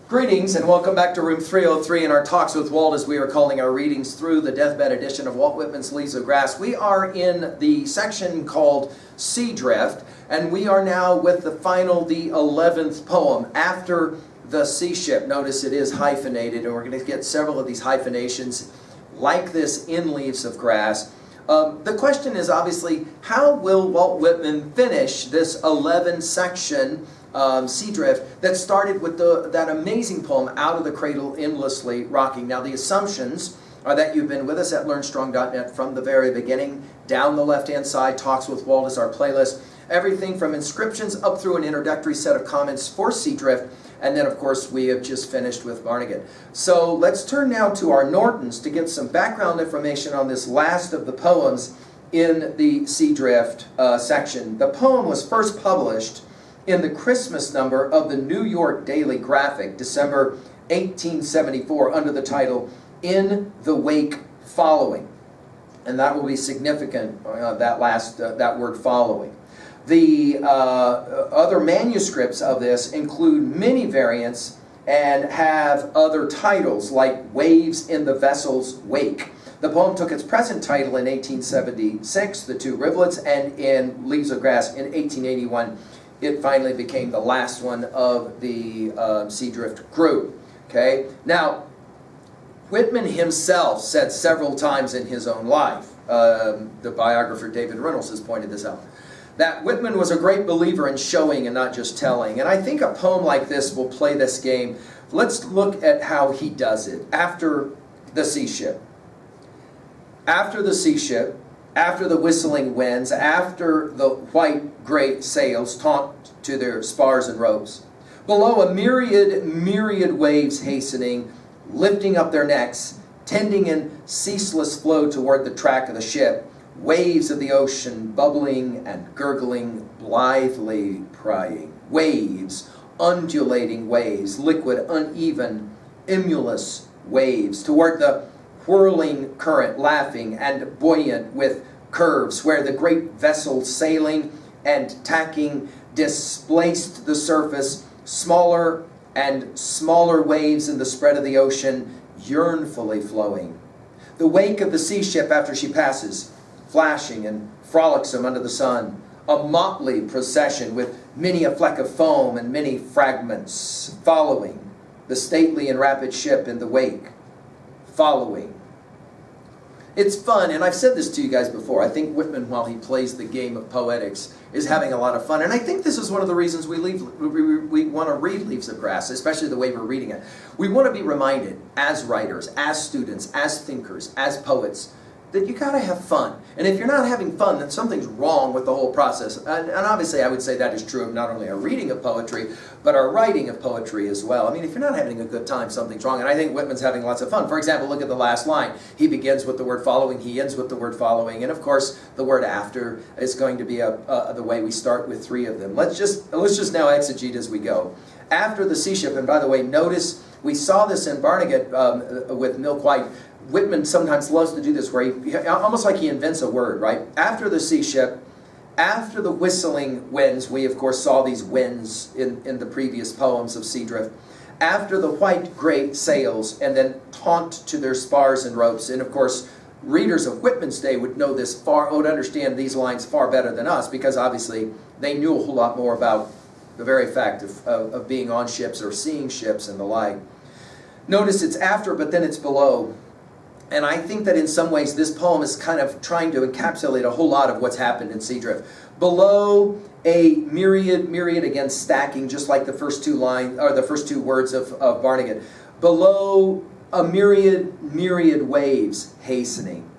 Greetings and welcome back to room 303 in our Talks with Walt, as we are calling our readings through the deathbed edition of Walt Whitman's Leaves of Grass. We are in the section called Sea Drift, and we are now with the 11th poem, After the Sea Ship. Notice it is hyphenated, and we're going to get several of these hyphenations like this in Leaves of Grass. The question is obviously, how will Walt Whitman finish this 11 section Sea Drift that started with that amazing poem, Out of the Cradle Endlessly Rocking. Now the assumptions are that you've been with us at LearnStrong.net from the very beginning. Down the left-hand side, Talks with Walt is our playlist. Everything from inscriptions up through an introductory set of comments for Sea Drift, and then of course we have just finished with Barnegat. So let's turn now to our Nortons to get some background information on this last of the poems in the Sea Drift section. The poem was first published in the Christmas number of the New York Daily Graphic, December 1874, under the title, In the Wake Following. And that will be significant, that word following. The other manuscripts of this include many variants and have other titles like Waves in the Vessel's Wake. The poem took its present title in 1876, The Two Rivulets, and in Leaves of Grass in 1881. It finally became the last one of the Sea Drift group. Okay? Now, Whitman himself said several times in his own life, the biographer David Reynolds has pointed this out, that Whitman was a great believer in showing and not just telling. And I think a poem like this will play this game. Let's look at how he does it. After the Sea Ship. After the Sea Ship, after the whistling winds, after the white great sails taunt to their spars and ropes, below a myriad waves hastening, lifting up their necks, tending in ceaseless flow toward the track of the ship, waves of the ocean bubbling and gurgling, blithely prying, waves, undulating waves, liquid, uneven, emulous waves, toward the whirling current, laughing and buoyant with curves, where the great vessel sailing and tacking displaced the surface, smaller and smaller waves in the spread of the ocean, yearnfully flowing. The wake of the sea ship after she passes, flashing and frolicsome under the sun, a motley procession with many a fleck of foam and many fragments, following the stately and rapid ship in the wake, following. It's fun, and I've said this to you guys before. I think Whitman, while he plays the game of poetics, is having a lot of fun. And I think this is one of the reasons we want to read Leaves of Grass, especially the way we're reading it. We want to be reminded, as writers, as students, as thinkers, as poets, that you got to have fun. And if you're not having fun, then something's wrong with the whole process. And obviously I would say that is true of not only our reading of poetry, but our writing of poetry as well. I mean, if you're not having a good time, something's wrong. And I think Whitman's having lots of fun. For example, look at the last line. He begins with the word following, he ends with the word following, and of course the word after is going to be the way we start with three of them. Let's just now exegete as we go. After the sea ship, and by the way, notice we saw this in Barnegat with Milk White. Whitman sometimes loves to do this, where he almost like he invents a word, right? After the sea ship, after the whistling winds, we of course saw these winds in the previous poems of Sea Drift. After the white great sails, and then taunt to their spars and ropes. And of course, readers of Whitman's day would know this would understand these lines far better than us, because obviously they knew a whole lot more about the very fact of being on ships or seeing ships and the like. Notice it's after, but then it's below. And I think that in some ways this poem is kind of trying to encapsulate a whole lot of what's happened in Sea Drift. Below a myriad again stacking, just like the first two lines, or the first two words of Barnegat. Below a myriad waves hastening,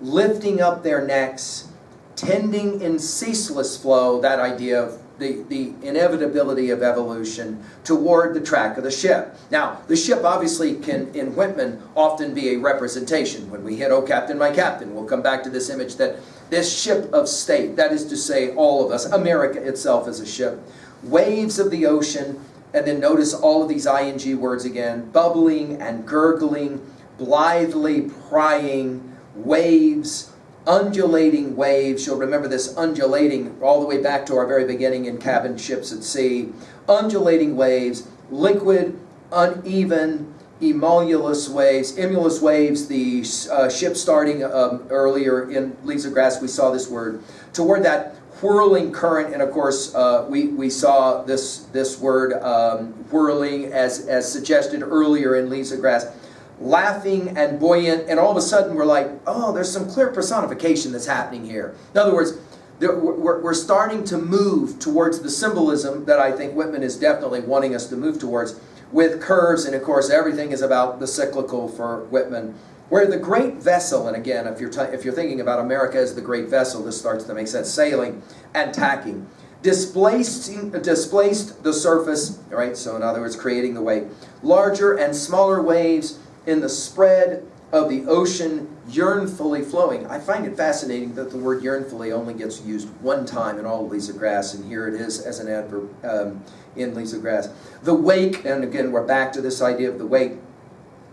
lifting up their necks, tending in ceaseless flow, that idea of the inevitability of evolution, toward the track of the ship. Now, the ship obviously can, in Whitman, often be a representation. When we hit "Oh Captain, My Captain," we'll come back to this image that this ship of state, that is to say all of us, America itself is a ship, waves of the ocean, and then notice all of these ing words again, bubbling and gurgling, blithely prying, waves, undulating waves. You'll remember this undulating all the way back to our very beginning in Cabin Ships at Sea. Undulating waves, liquid, uneven, emulous waves, the ship starting earlier in Leaves of Grass, we saw this word, toward that whirling current, and of course we saw this word whirling as suggested earlier in Leaves of Grass, laughing and buoyant, and all of a sudden we're like, oh, there's some clear personification that's happening here. In other words, we're starting to move towards the symbolism that I think Whitman is definitely wanting us to move towards, with curves, and of course everything is about the cyclical for Whitman. Where the great vessel, and again, if you're thinking about America as the great vessel, this starts to make sense, sailing and tacking, displaced the surface, right? So in other words, creating the wake. Larger and smaller waves in the spread of the ocean, yearnfully flowing. I find it fascinating that the word yearnfully only gets used one time in all of Leaves of Grass, and here it is as an adverb in Leaves of Grass. The wake, and again we're back to this idea of the wake,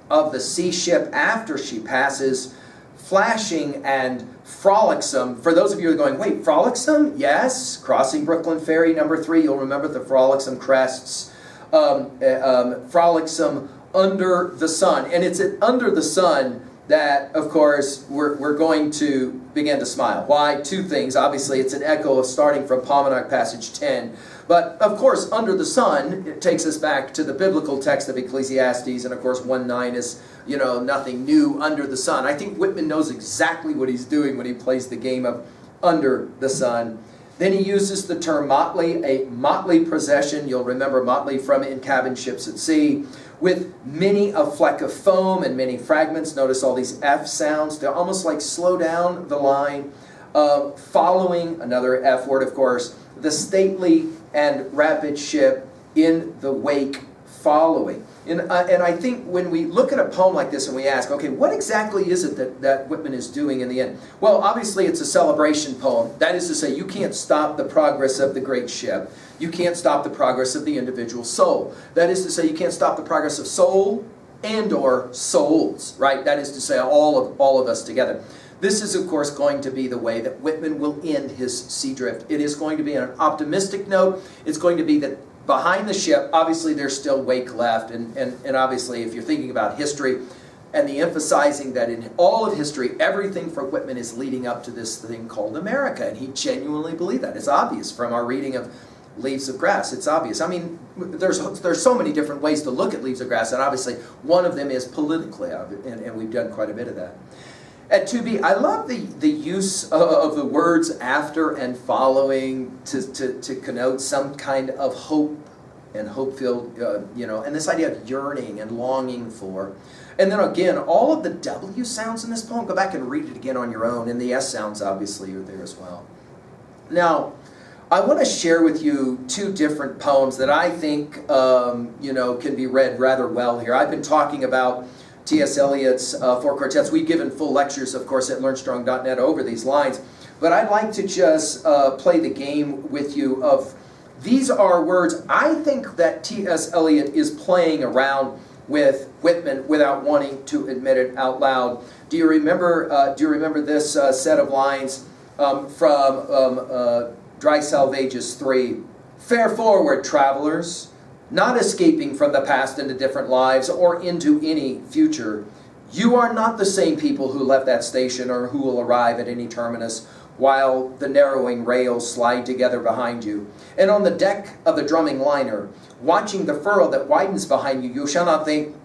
of the sea ship after she passes, flashing and frolicsome. For those of you who are going, wait, frolicsome? Yes, crossing Brooklyn Ferry, number 3, you'll remember the frolicsome crests. Frolicsome under the sun. And it's under the sun that, of course, we're going to begin to smile. Why? 2 things. Obviously, it's an echo of starting from Paumanok passage 10. But, of course, under the sun, it takes us back to the biblical text of Ecclesiastes, and, of course, 1:9 is, nothing new under the sun. I think Whitman knows exactly what he's doing when he plays the game of under the sun. Then he uses the term motley, a motley procession. You'll remember motley from In Cabin Ships at Sea, with many a fleck of foam and many fragments. Notice all these F sounds. They're almost like slow down the line. Following, another F word, of course, the stately and rapid ship in the wake following. And I think when we look at a poem like this and we ask, okay, what exactly is it that Whitman is doing in the end? Well, obviously it's a celebration poem. That is to say, you can't stop the progress of the great ship. You can't stop the progress of the individual soul. That is to say, you can't stop the progress of soul and or souls, right? That is to say, all of us together. This is, of course, going to be the way that Whitman will end his Sea Drift. It is going to be on an optimistic note. It's going to be that behind the ship, obviously there's still wake left, and obviously if you're thinking about history and the emphasizing that in all of history, everything for Whitman is leading up to this thing called America, and he genuinely believed that. It's obvious from our reading of Leaves of Grass. It's obvious. I mean, there's so many different ways to look at Leaves of Grass, and obviously one of them is politically, and we've done quite a bit of that. At 2b, I love the use of the words after and following to connote some kind of hope and hope-filled, and this idea of yearning and longing for. And then again, all of the W sounds in this poem, go back and read it again on your own, and the S sounds obviously are there as well. Now, I want to share with you 2 different poems that I think, can be read rather well here. I've been talking about T.S. Eliot's 4 quartets. We've given full lectures, of course, at learnstrong.net over these lines. But I'd like to just play the game with you of, these are words I think that T.S. Eliot is playing around with Whitman without wanting to admit it out loud. Do you remember this set of lines from Dry Salvages 3? Fare forward, travelers, not escaping from the past into different lives or into any future. You are not the same people who left that station or who will arrive at any terminus while the narrowing rails slide together behind you. And on the deck of the drumming liner, watching the furrow that widens behind you, you shall not think,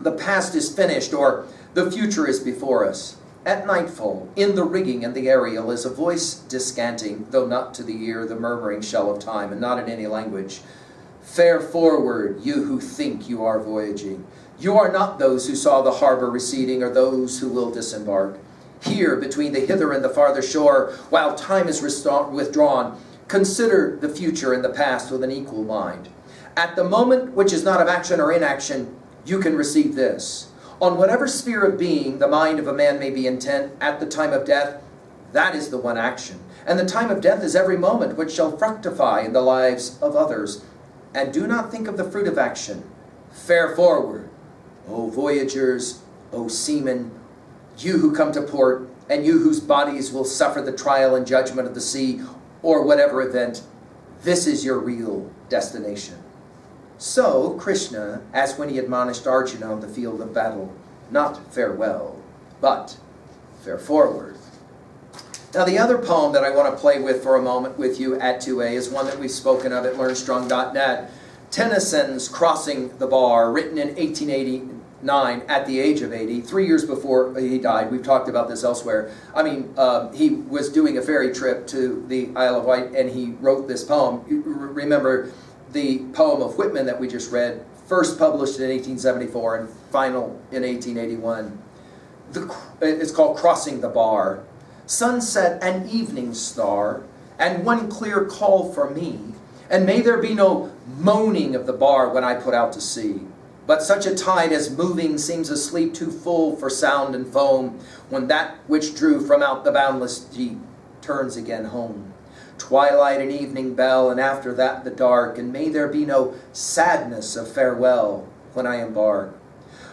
the past is finished or the future is before us. At nightfall, in the rigging and the aerial is a voice descanting, though not to the ear, the murmuring shell of time, and not in any language. Fare forward, you who think you are voyaging. You are not those who saw the harbor receding or those who will disembark. Here, between the hither and the farther shore, while time is withdrawn, consider the future and the past with an equal mind. At the moment which is not of action or inaction, you can receive this. On whatever sphere of being the mind of a man may be intent, at the time of death, that is the one action. And the time of death is every moment which shall fructify in the lives of others. And do not think of the fruit of action. Fare forward, O voyagers, O seamen, you who come to port, and you whose bodies will suffer the trial and judgment of the sea, or whatever event. This is your real destination. So Krishna, as when he admonished Arjuna on the field of battle, not farewell, but fare forward. Now the other poem that I want to play with for a moment with you at 2A is one that we've spoken of at LearnStrong.net. Tennyson's Crossing the Bar, written in 1889 at the age of 80, 3 years before he died. We've talked about this elsewhere. I mean, he was doing a ferry trip to the Isle of Wight and he wrote this poem. Remember the poem of Whitman that we just read, first published in 1874 and final in 1881. It's called Crossing the Bar. Sunset and evening star, and one clear call for me, and may there be no moaning of the bar when I put out to sea. But such a tide as moving seems a sleep too full for sound and foam, when that which drew from out the boundless deep turns again home. Twilight and evening bell, and after that the dark, and may there be no sadness of farewell when I embark.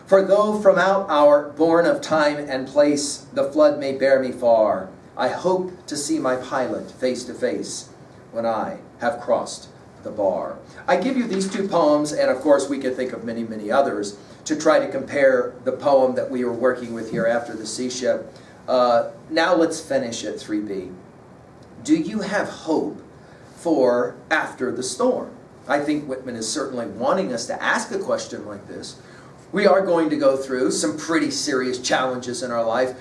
For though from out our bourne of time and place the flood may bear me far, I hope to see my pilot face to face when I have crossed the bar. I give you these two poems, and of course we could think of many, many others, to try to compare the poem that we were working with here, After the Sea Ship. Now let's finish at 3B. Do you have hope for after the storm? I think Whitman is certainly wanting us to ask a question like this. We are going to go through some pretty serious challenges in our life.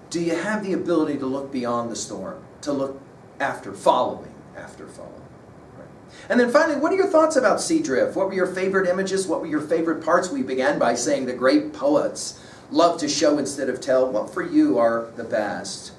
Do you have the ability to look beyond the storm, to look after following? Right. And then finally, what are your thoughts about sea drift? What were your favorite images? What were your favorite parts? We began by saying the great poets love to show instead of tell. What for you are the best?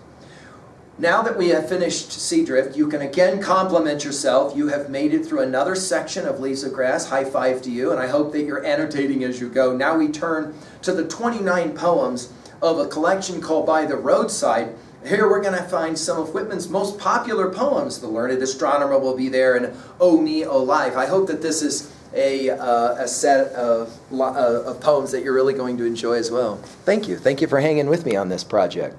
Now that we have finished Sea Drift, you can again compliment yourself. You have made it through another section of Leaves of Grass. High five to you, and I hope that you're annotating as you go. Now we turn to the 29 poems of a collection called By the Roadside. Here we're going to find some of Whitman's most popular poems. The Learned Astronomer will be there, and Oh Me, Oh Life. I hope that this is a set of poems that you're really going to enjoy as well. Thank you. Thank you for hanging with me on this project.